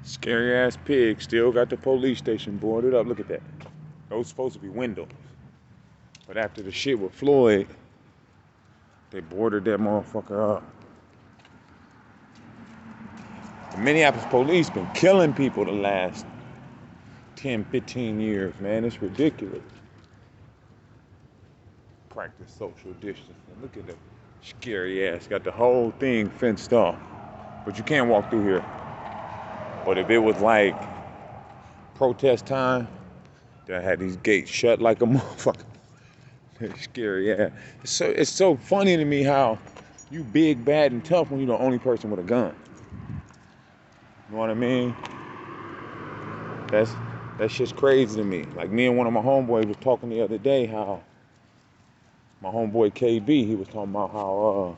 Scary ass pig still got the police station boarded up. Look at that. Those supposed to be windows. But after the shit with Floyd, they boarded that motherfucker up. The Minneapolis police been killing people the last 10, 15 years, man. It's ridiculous. Practice social distancing. Look at that scary ass. Got the whole thing fenced off. But you can't walk through here. But if it was like protest time, they had these gates shut like a motherfucker. It's scary, yeah. It's so funny to me how you big, bad, and tough when you're the only person with a gun. You know what I mean? That's just crazy to me. Like me and one of my homeboys was talking the other day how my homeboy KB, he was talking about how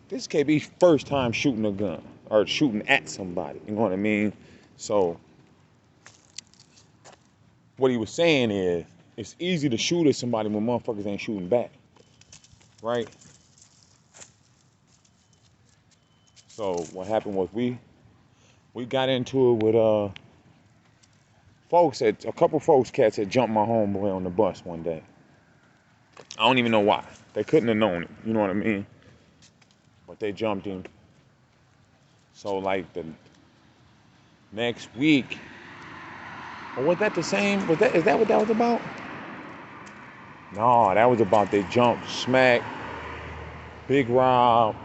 this is KB's first time shooting a gun or shooting at somebody. You know what I mean? So what he was saying is it's easy to shoot at somebody when motherfuckers ain't shooting back. Right? So what happened was we got into it with a couple folks cats had jumped my homeboy on the bus one day. I don't even know why. They couldn't have known it, you know what I mean? But they jumped him. So like the next week, or was that the same? Is that what that was about? No, that was about they jumped Smack, Big Rob,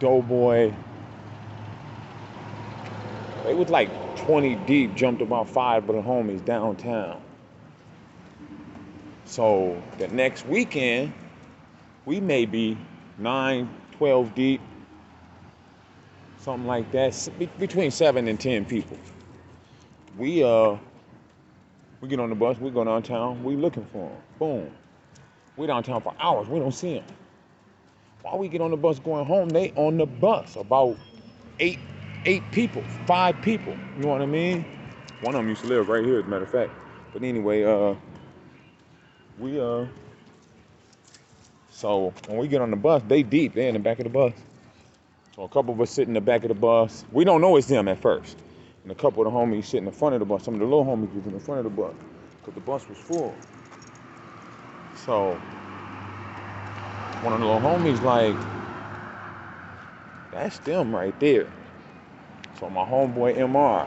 Doughboy. They was like 20 deep, jumped about 5 of the homies downtown. So the next weekend, we may be 9, 12 deep, something like that, between 7 and 10 people. We get on the bus, we go downtown, we looking for them. Boom. We downtown for hours, we don't see them. While we get on the bus going home, they on the bus, about eight people, 5 people, you know what I mean? One of them used to live right here, as a matter of fact. But anyway, so when we get on the bus, they deep, they in the back of the bus. So a couple of us sit in the back of the bus. We don't know it's them at first. And a couple of the homies sit in the front of the bus. Some of the little homies was in the front of the bus because the bus was full. So one of the little homies like, that's them right there. So my homeboy MR,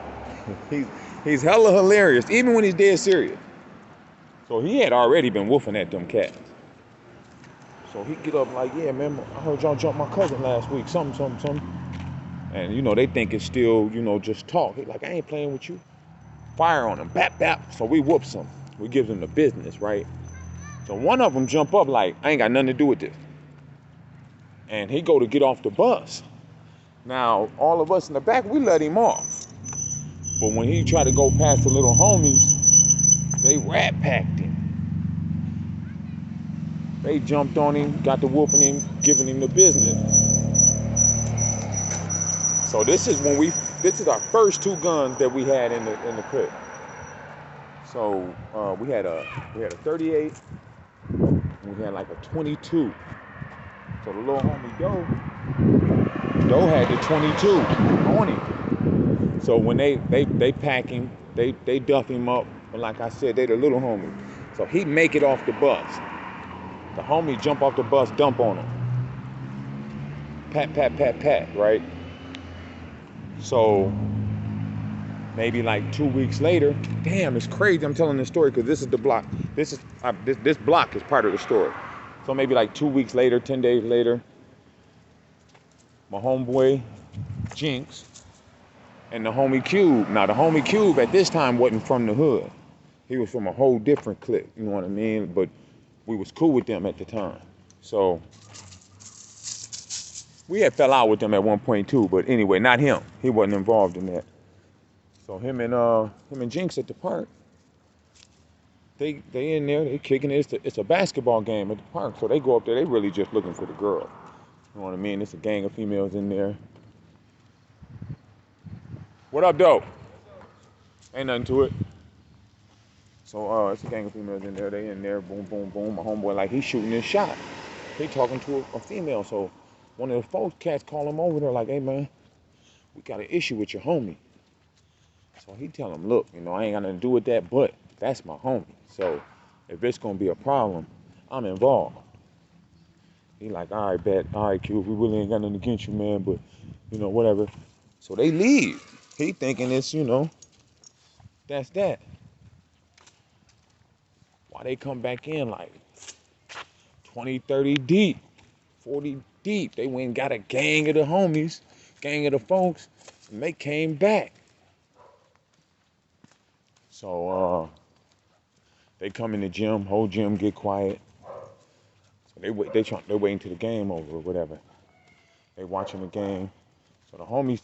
he's hella hilarious, even when he's dead serious. So he had already been woofing at them cats. So he get up like, yeah, man, I heard y'all jump my cousin last week, something. And, you know, they think it's still, you know, just talk. He like, I ain't playing with you. Fire on him, bap, bap. So we whoops him. We give them the business, right? So one of them jump up like, I ain't got nothing to do with this. And he go to get off the bus. Now, all of us in the back, we let him off. But when he tried to go past the little homies, they rat packed him. They jumped on him, got to whooping him, giving him the business. So this is our first 2 guns that we had in the crib. So we had a 38, and we had like a 22. So the little homie Doe had the 22 on him. So when they pack him, they duff him up. But like I said, they the little homie. So he make it off the bus. The homie jump off the bus, dump on him. Pat, pat, pat, pat, right? So maybe like 2 weeks later, damn, it's crazy. I'm telling this story because this is the block. This block is part of the story. So maybe like 2 weeks later, 10 days later, my homeboy Jinx and the homie Cube. Now the homie Cube at this time wasn't from the hood. He was from a whole different clique, you know what I mean? But we was cool with them at the time. So we had fell out with them at one point too, but anyway, not him. He wasn't involved in that. So him and Jinx at the park, they in there, they kicking it. It's a basketball game at the park. So they go up there, they really just looking for the girl. You know what I mean? It's a gang of females in there. What up, though? Ain't nothing to it. So it's a gang of females in there. They in there, boom, boom, boom. My homeboy like he's shooting his shot. He talking to a female. So one of the folks cats call him over there like, hey man, we got an issue with your homie. So he tell him, look, I ain't got nothing to do with that, but that's my homie. So if it's gonna be a problem, I'm involved. He like, all right, bet, all right, Q, we really ain't got nothing against you, man, but whatever. So they leave. He thinking it's, that's that. Why they come back in like 20, 30 deep, 40 deep. They went and got a gang of the homies, gang of the folks, and they came back. So they come in the gym, whole gym get quiet. So they waiting till the game over or whatever. They watching the game. So the homies,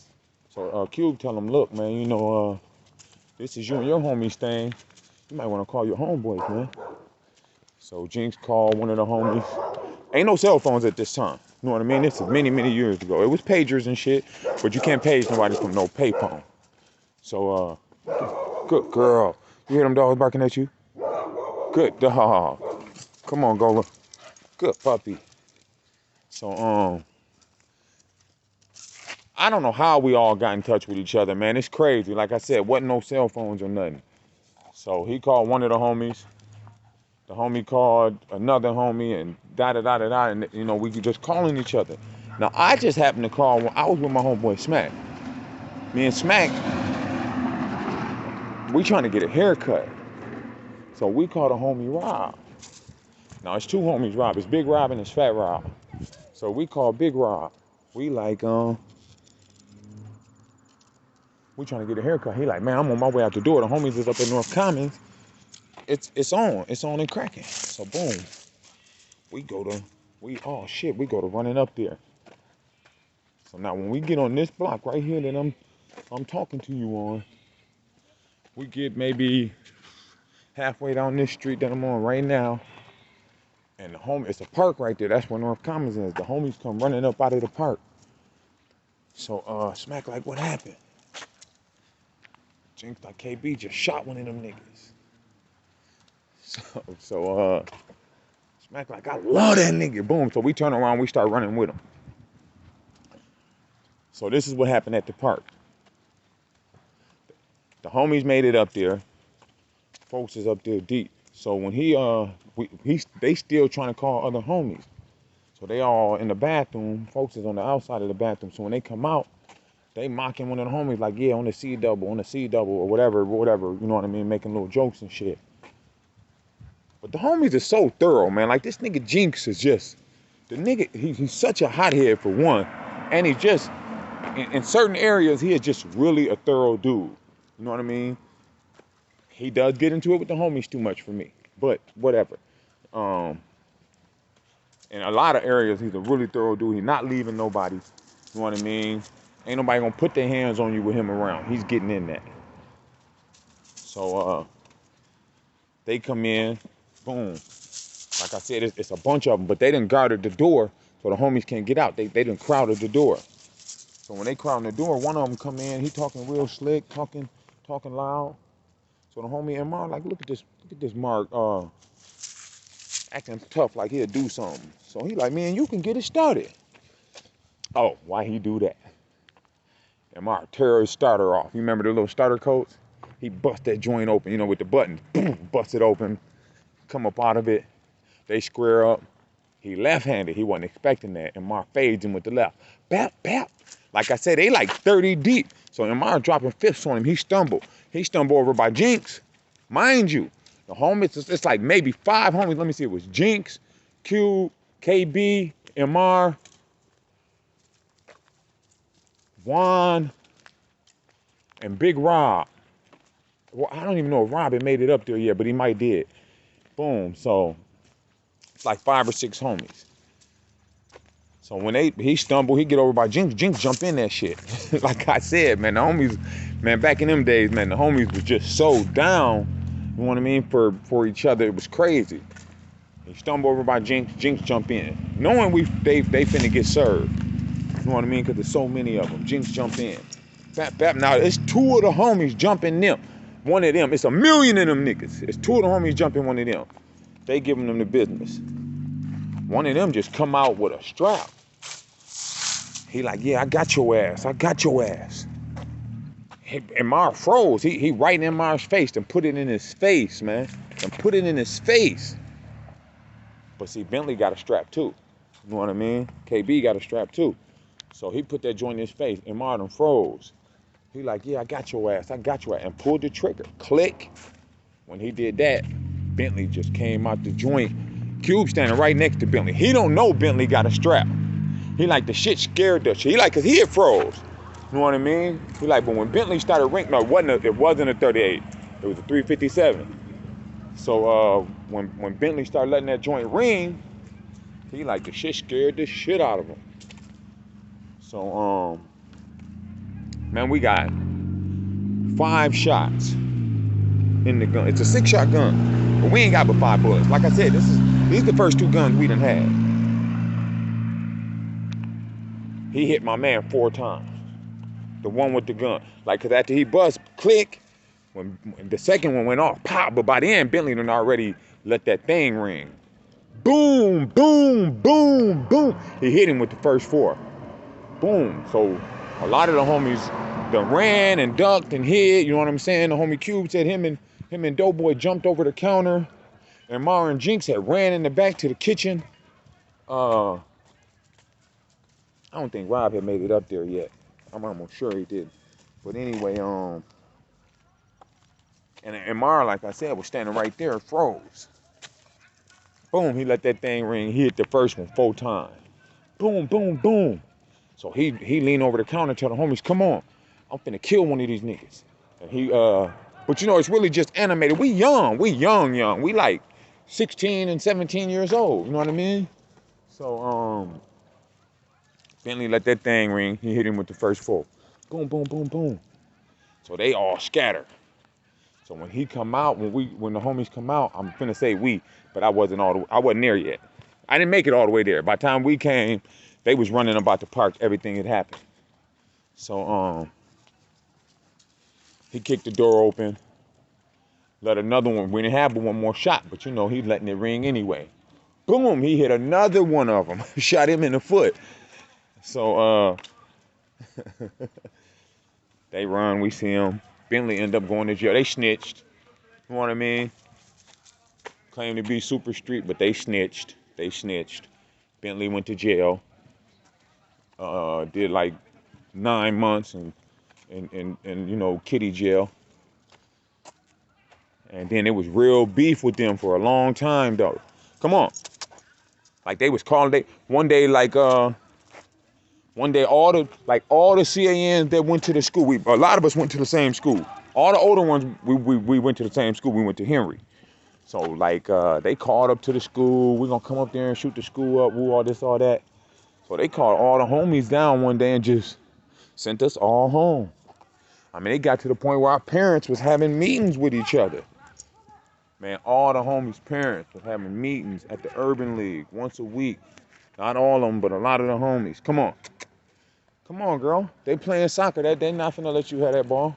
Cube tell them, look, man, this is you and your homies thing. You might want to call your homeboys, man. So Jinx called one of the homies. Ain't no cell phones at this time. You know what I mean? This is many, many years ago. It was pagers and shit, but you can't page nobody from no payphone. So, good girl. You hear them dogs barking at you? Good dog. Come on, Gola. Good puppy. So, I don't know how we all got in touch with each other, man. It's crazy. Like I said, wasn't no cell phones or nothing. So he called one of the homies. The homie called another homie and da-da-da-da-da. And, we just calling each other. Now, I just happened to call. I was with my homeboy Smack. Me and Smack, we trying to get a haircut. So we called a homie Rob. Now, it's two homies Rob. It's Big Rob and it's Fat Rob. So we called Big Rob. We like, we trying to get a haircut. He like, man, I'm on my way out the door. The homies is up in North Commons. It's on and cracking. So boom, we go to running up there. So now when we get on this block right here that I'm talking to you on, we get maybe halfway down this street that I'm on right now, and it's a park right there. That's where North Commons is. The homies come running up out of the park. So Smack like, what happened? Jinx like, KB just shot one of them niggas. So Smack like, I love that nigga. Boom. So we turn around, we start running with him. So this is what happened at the park. The homies made it up there. Folks is up there deep. So when they still trying to call other homies. So they all in the bathroom. Folks is on the outside of the bathroom. So when they come out, they mocking one of the homies like, yeah, on the C double, or whatever, you know what I mean? Making little jokes and shit. But the homies are so thorough, man. Like this nigga Jinx is just, the nigga, he's such a hothead for one. And he's just, in certain areas, he is just really a thorough dude. You know what I mean? He does get into it with the homies too much for me. But whatever. In a lot of areas, he's a really thorough dude. He's not leaving nobody. You know what I mean? Ain't nobody gonna put their hands on you with him around. He's getting in that. So they come in, boom. Like I said, it's a bunch of them, but they done guarded the door so the homies can't get out. They done crowded the door. So when they crowding the door, one of them come in, he talking real slick, talking loud. So the homie MR like, look at this Mark acting tough like he'll do something. So he like, man, you can get it started. Oh, why he do that? MR tear his starter off. You remember the little starter coats? He bust that joint open, with the button. Boom, bust it open, come up out of it. They square up. He left-handed. He wasn't expecting that. MR fades him with the left. Bap, bap. Like I said, they like 30 deep. So MR dropping fists on him. He stumbled. He stumbled over by Jinx. Mind you, the homies, it's like maybe 5 homies. Let me see. It was Jinx, Q, KB, MR, Juan, and Big Rob. Well, I don't even know if Rob had made it up there yet, but he might did. Boom. So it's like 5 or 6 homies. So when he stumbled, he get over by Jinx. Jinx jump in that shit. Like I said, man, the homies, man, back in them days, man, the homies was just so down, you know what I mean, for each other. It was crazy. He stumbled over by Jinx. Jinx jump in, knowing they finna get served. You know what I mean? Because there's so many of them. Jinx jump in. Bap, bap. Now it's 2 of the homies jumping them. One of them. It's a million of them niggas. It's 2 of the homies jumping one of them. They giving them the business. One of them just come out with a strap. He like, yeah, I got your ass. I got your ass. And Mar froze. He right in Mar's face and put it in his face, man. And put it in his face. But see, Bentley got a strap too. You know what I mean? KB got a strap too. So he put that joint in his face and Mar done froze. He like, yeah, I got your ass. I got your ass. And pulled the trigger. Click. When he did that, Bentley just came out the joint. Cube standing right next to Bentley. He don't know Bentley got a strap. He like, the shit scared the shit. He like, cause he had froze. You know what I mean? He like, but when Bentley started ringing, no, it wasn't a 38. It was a 357. So when Bentley started letting that joint ring, he like, the shit scared the shit out of him. So man, we got 5 shots in the gun. It's a 6-shot gun, but we ain't got but 5 bullets. Like I said, these the first 2 guns we done had. He hit my man 4 times. The one with the gun. Like, cause after he bust, click, when the second one went off, pop. But by the end, Bentley done already let that thing ring. Boom, boom, boom, boom. He hit him with the first 4. Boom. So a lot of the homies done ran and ducked and hid. You know what I'm saying? The homie Cube said him and Doughboy jumped over the counter, and Mar and Jinx had ran in the back to the kitchen. I don't think Rob had made it up there yet. I'm almost sure he did. But anyway, and Mar, like I said, was standing right there, froze. Boom, he let that thing ring. He hit the first one 4 times. Boom, boom, boom. So he leaned over the counter and tell the homies, come on, I'm finna kill one of these niggas. And he, but you know, it's really just animated. We young. We like 16 and 17 years old. You know what I mean? So, Bentley let that thing ring. He hit him with the first 4. Boom, boom, boom, boom. So they all scattered. So when he come out, when the homies come out, I'm finna say we, but I wasn't there yet. I didn't make it all the way there. By the time we came, they was running about the park. Everything had happened. So he kicked the door open, let another one. We didn't have but 1 more shot, but you know, he's letting it ring anyway. Boom, he hit another one of them. Shot him in the foot. So they run, we see him. Bentley ended up going to jail. They snitched. You know what I mean? Claimed to be super street, but they snitched. Bentley went to jail. Did like 9 months and you know, kitty jail. And then it was real beef with them for a long time though. Come on. Like they was calling one day all the CANs that went to the school, a lot of us went to the same school. All the older ones, we went to the same school. We went to Henry. So like they called up to the school. We're gonna come up there and shoot the school up, woo, all this, all that. So they called all the homies down one day and just sent us all home. I mean, it got to the point where our parents was having meetings with each other. Man, all the homies' parents was having meetings at the Urban League once a week. Not all of them, but a lot of the homies. Come on. Come on, girl. They playing soccer. They not finna let you have that ball.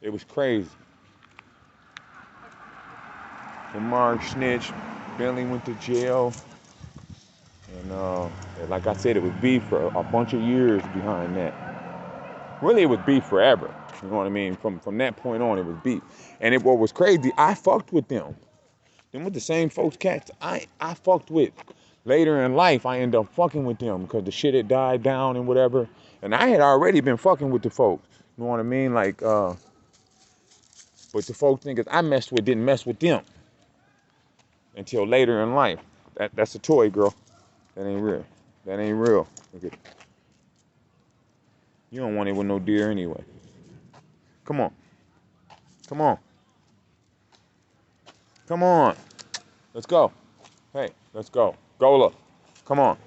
It was crazy. Lamar snitched. Bentley went to jail. And like I said, it was beef for a bunch of years behind that. Really, it was beef forever. You know what I mean? From that point on, it was beef. And what was crazy, I fucked with them. Them with the same folks cats I fucked with. Later in life, I ended up fucking with them because the shit had died down and whatever. And I had already been fucking with the folks. You know what I mean? Like, but the folks niggas I messed with didn't mess with them until later in life. That's a toy, girl. That ain't real. That ain't real. Okay. You don't want it with no deer anyway. Come on. Come on. Come on. Let's go. Hey, let's go. Gola. Come on.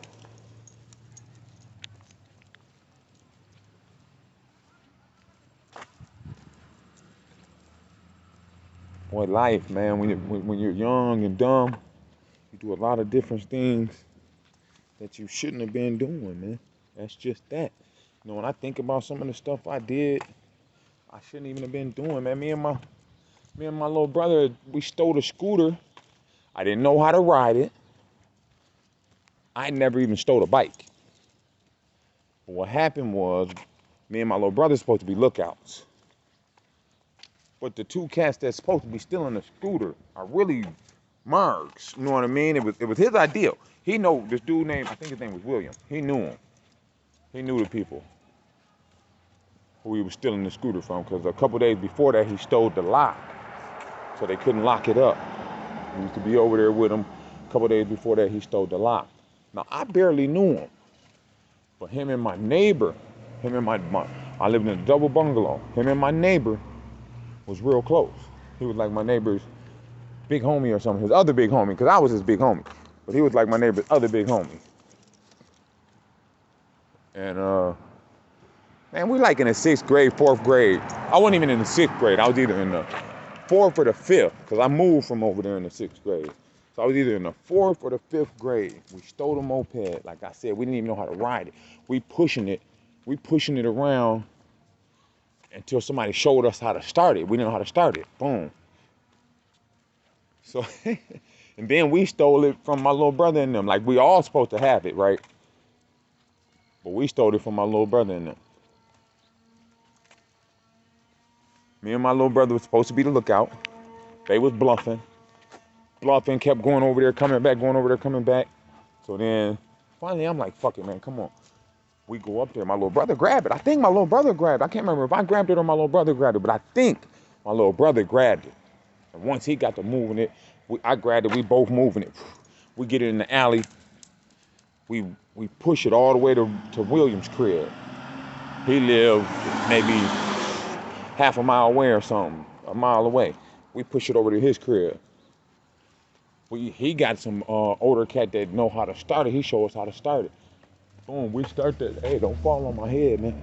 Boy, life, man. When you're young and dumb, you do a lot of different things that you shouldn't have been doing, man. That's just that. You know, when I think about some of the stuff I did, I shouldn't even have been doing, man. Me and my little brother, we stole a scooter. I didn't know how to ride it. I never even stole a bike. But what happened was, me and my little brother supposed to be lookouts. But the two cats that's supposed to be stealing the scooter are really mercs. You know what I mean? It was his idea. He know this dude named, I think his name was William. He knew him. He knew the people who he was stealing the scooter from, because a couple days before that he stole the lock, so they couldn't lock it up. We used to be over there with him. A couple days before that he stole the lock. Now I barely knew him, but him and my neighbor, I lived in a double bungalow. Him and my neighbor was real close. He was like my neighbor's big homie or something, his other big homie, because I was his big homie, but he was like my neighbor's other big homie. And man, we like in the 6th grade, 4th grade. I wasn't even in the 6th grade. I was either in the 4th or the 5th, because I moved from over there in the 6th grade. So I was either in the 4th or the 5th grade. We stole the moped. Like I said, we didn't even know how to ride it. We pushing it around until somebody showed us how to start it. We didn't know how to start it. Boom. So, and then we stole it from my little brother and them. Like, we all supposed to have it, right? But we stole it from my little brother and them. Me and my little brother was supposed to be the lookout. They was bluffing, kept going over there, coming back, going over there, coming back. So then, finally, I'm like, fuck it, man, come on. We go up there. My little brother grabbed it. I think my little brother grabbed it. I can't remember if I grabbed it or my little brother grabbed it, but I think my little brother grabbed it. And once he got to moving it, I grabbed it. We both moving it. We get it in the alley. We push it all the way to William's crib. He lived maybe half a mile away or something, a mile away. We push it over to his crib. He got some older cat that know how to start it. He showed us how to start it. Boom, we start that. Hey, don't fall on my head, man.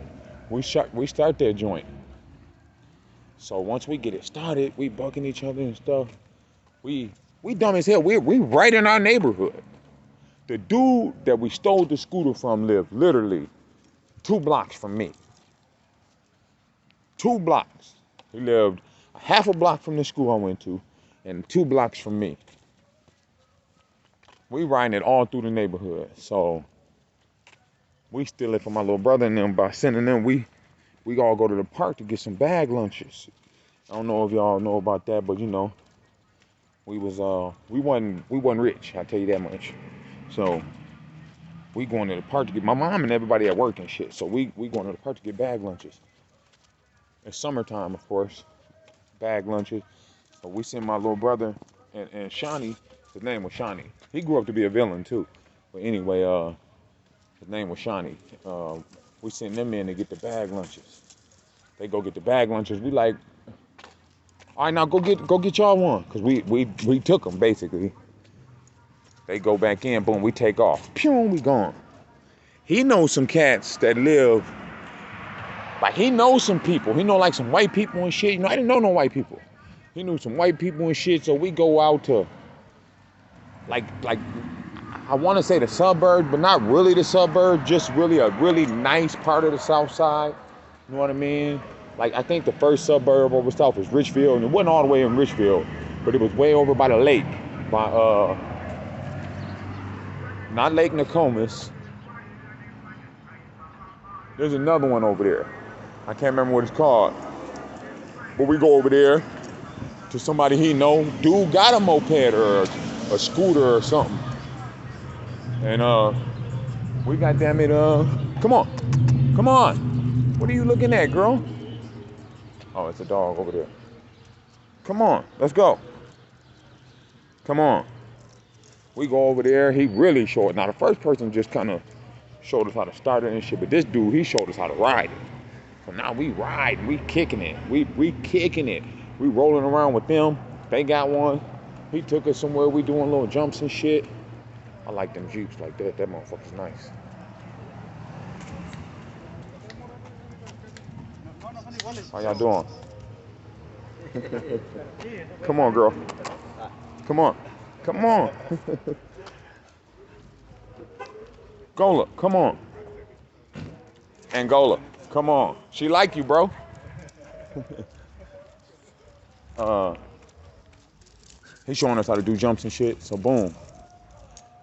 We start that joint. So once we get it started, we bucking each other and stuff. We dumb as hell. We right in our neighborhood. The dude that we stole the scooter from lived literally 2 blocks from me. 2 blocks. He lived a half a block from the school I went to and 2 blocks from me. We riding it all through the neighborhood. So we steal it from my little brother and them by sending them. We all go to the park to get some bag lunches. I don't know if y'all know about that, but you know, we wasn't rich, I'll tell you that much. So we going to the park to get my mom and everybody at work and shit. So we going to the park to get bag lunches. It's summertime, of course. Bag lunches. So we send my little brother and Shawnee. His name was Shawnee. He grew up to be a villain too. But anyway, his name was Shawnee. We send them in to get the bag lunches. They go get the bag lunches. We like, all right, now go get y'all one, cause we took them basically. They go back in, boom, we take off. Pew, we gone. He knows some cats that live. Like, he knows some people. He know like some white people and shit. You know, I didn't know no white people. He knew some white people and shit. So we go out to like I want to say the suburb, but not really the suburb. Just really a really nice part of the South Side. You know what I mean? Like, I think the first suburb over south was Richfield, and it wasn't all the way in Richfield, but it was way over by the lake, by not Lake Nokomis. There's another one over there. I can't remember what it's called. But we go over there to somebody he know. Dude got a moped or a scooter or something. And we goddamn it, come on. What are you looking at, girl? Oh, it's a dog over there. Come on, let's go. Come on. We go over there. He really showed. Now the first person just kind of showed us how to start it and shit, but this dude, he showed us how to ride it. So now we riding, we kicking it. We kicking it. We rolling around with them. They got one. He took us somewhere. We doing little jumps and shit. I like them Jeeps like that. That motherfucker's nice. How y'all doing? Come on, girl. Come on. Gola, come on. Angola, come on. She like you, bro. He's showing us how to do jumps and shit. So boom.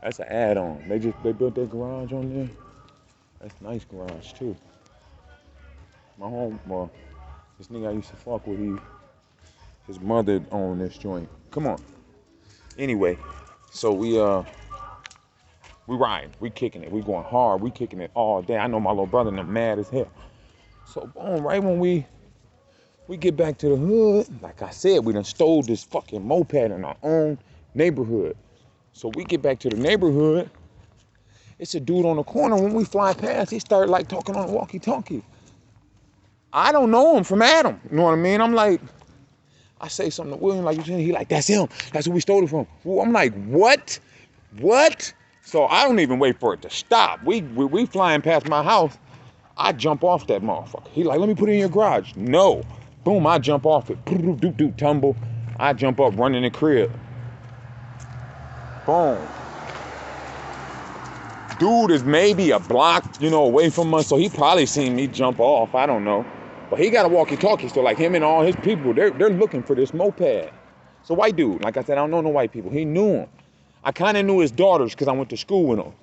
That's an add-on. They built their garage on there. That's nice garage too. My home, well, this nigga I used to fuck with, his mother owned this joint. Come on. Anyway, so we riding, we kicking it, we going hard, we kicking it all day. I know my little brother and them mad as hell. So boom, right when we get back to the hood, like I said, we done stole this fucking moped in our own neighborhood. So we get back to the neighborhood, it's a dude on the corner. When we fly past, he started like talking on the walkie-talkie. I don't know him from Adam, you know what I mean? I'm like, I say something to William, like, he like, that's him, that's who we stole it from. I'm like, what? So I don't even wait for it to stop. We flying past my house, I jump off that motherfucker. He like, let me put it in your garage. No. Boom, I jump off it. Tumble. I jump up, run in the crib. Boom. Dude is maybe a block, away from us, so he probably seen me jump off. I don't know. But he got a walkie-talkie, so like him and all his people, they're looking for this moped. It's a white dude. Like I said, I don't know no white people. He knew him. I kind of knew his daughters because I went to school with him.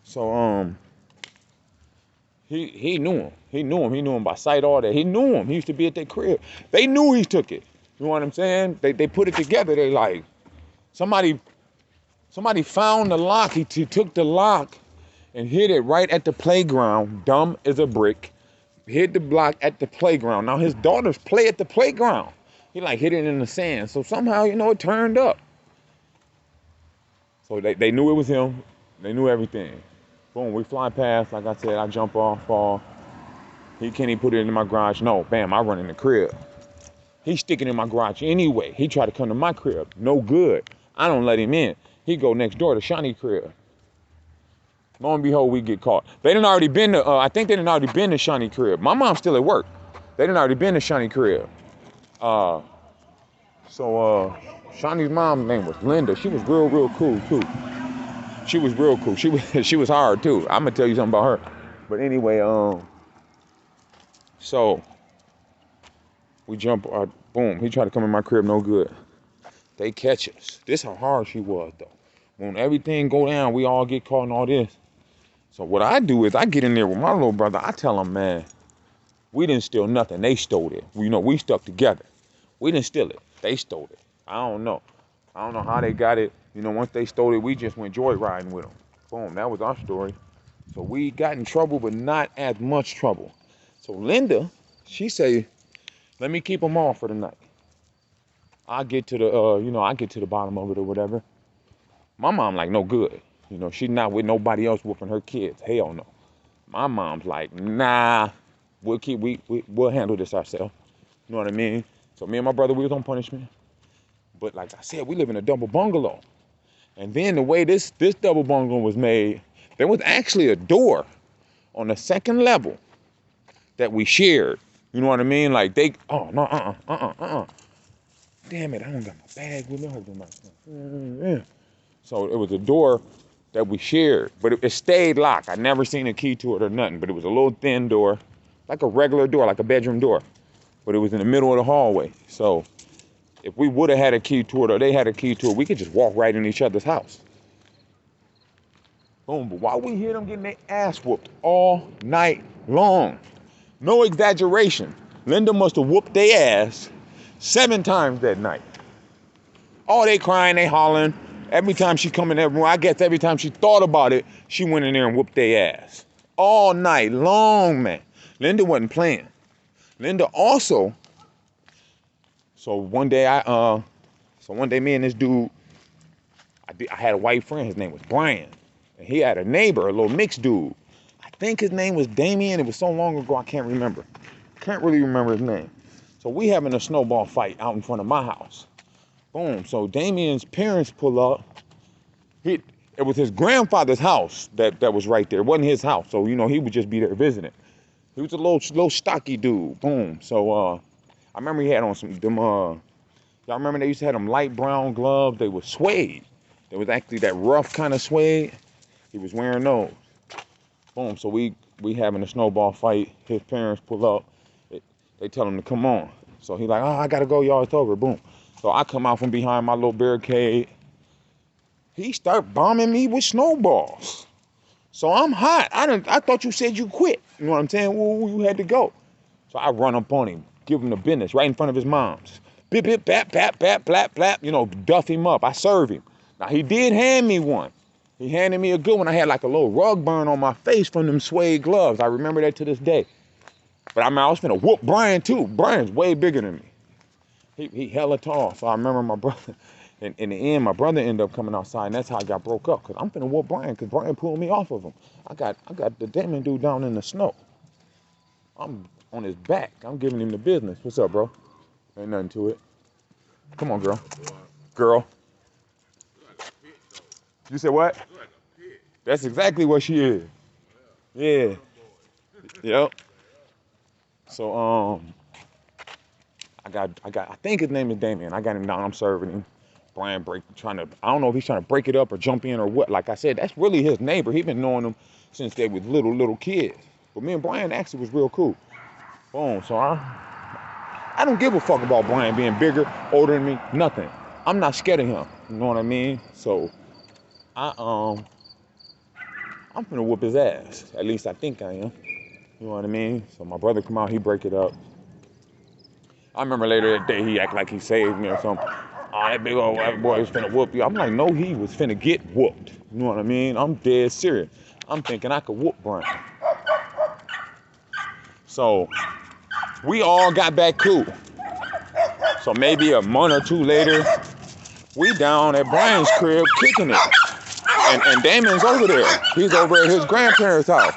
So, he knew him. He knew him by sight, all that. He knew him. He used to be at their crib. They knew he took it. You know what I'm saying? They put it together. They like, somebody found the lock. He took the lock and hid it right at the playground. Dumb as a brick. Hid the block at the playground. Now his daughters play at the playground. He like hid it in the sand. So somehow, it turned up. So they knew it was him. They knew everything. Boom, we fly past. Like I said, I jump off, fall. He put it in my garage. No, bam, I run in the crib. He's sticking in my garage anyway. He tried to come to my crib. No good. I don't let him in. He go next door to Shawnee's crib. Lo and behold, we get caught. They done already been to, I think they done already been to Shawnee's crib. My mom's still at work. They done already been to Shawnee's crib. Shawnee's mom's name was Linda. She was real cool too. She was real cool. She was hard too. I'm gonna tell you something about her. But anyway, so we jump. Boom. He tried to come in my crib. No good. They catch us. This how hard she was though. When everything go down, we all get caught and all this. So what I do is I get in there with my little brother. I tell him, man, we didn't steal nothing. They stole it. We stuck together. We didn't steal it. They stole it. I don't know how they got it. Once they stole it, we just went joyriding with them. Boom, that was our story. So we got in trouble, but not as much trouble. So Linda, she say, let me keep them all for the night. I get to the bottom of it or whatever. My mom like, no good. She's not with nobody else whooping her kids. Hell no. My mom's like, nah, we'll handle this ourselves. You know what I mean? So me and my brother, we was on punishment. But like I said, we live in a double bungalow. And then the way this double bungalow was made, there was actually a door on the second level that we shared. You know what I mean? Like damn it, I don't got my bag with me. So it was a door that we shared, but it stayed locked. I never seen a key to it or nothing, but it was a little thin door, like a regular door, like a bedroom door. But it was in the middle of the hallway. So if we would have had a key to it or they had a key to it, we could just walk right in each other's house. Boom, but while we hear them getting their ass whooped all night long, no exaggeration, Linda must have whooped their ass 7 times that night. Oh, they crying, they hollering. Every time she come in that room, I guess every time she thought about it, she went in there and whooped their ass. All night long, man. Linda wasn't playing. Linda also, so one day me and this dude, I had a white friend, his name was Brian. And he had a neighbor, a little mixed dude. I think his name was Damien. It was so long ago, I can't remember. Can't really remember his name. So we having a snowball fight out in front of my house. Boom. So Damien's parents pull up. It was his grandfather's house that was right there. It wasn't his house. So, he would just be there visiting. He was a little stocky dude. Boom. So I remember he had on y'all remember they used to have them light brown gloves? They were suede. There was actually that rough kind of suede. He was wearing those. Boom. So we having a snowball fight. His parents pull up. They tell him to come on. So he like, oh, I gotta go, y'all, it's over. Boom. So I come out from behind my little barricade. He start bombing me with snowballs. So I'm hot. I thought you said you quit. You know what I'm saying? Well, you had to go. So I run up on him, give him the business right in front of his mom's. Bip, bip, bap, bap, bap, blap, blap. You know, duff him up. I serve him. Now, he did hand me one. He handed me a good one. I had like a little rug burn on my face from them suede gloves. I remember that to this day. But I mean, I was finna whoop Brian too. Brian's way bigger than me. He hella tall. So I remember my brother. In the end, my brother ended up coming outside, and that's how I got broke up. Cause I'm finna whoop Brian, cause Brian pulled me off of him. I got the Damon dude down in the snow. I'm on his back. I'm giving him the business. What's up, bro? Ain't nothing to it. Come on, girl. Girl. You said what? That's exactly what she is. Yeah. Yep. So I think his name is Damien. I got him down. I'm serving him. Brian I don't know if he's trying to break it up or jump in or what. Like I said, that's really his neighbor. He been knowing him since they was little kids. But me and Brian actually was real cool. Boom. So I don't give a fuck about Brian being bigger, older than me, nothing. I'm not scared of him. You know what I mean? So I'm finna whoop his ass. At least I think I am. You know what I mean? So my brother come out, he break it up. I remember later that day he act like he saved me or something. Oh, that big old white boy was finna whoop you. I'm like, no, he was finna get whooped. You know what I mean? I'm dead serious. I'm thinking I could whoop Brian. So we all got back cool. So maybe a month or two later, we down at Brian's crib kicking it. And Damon's over there. He's over at his grandparents' house.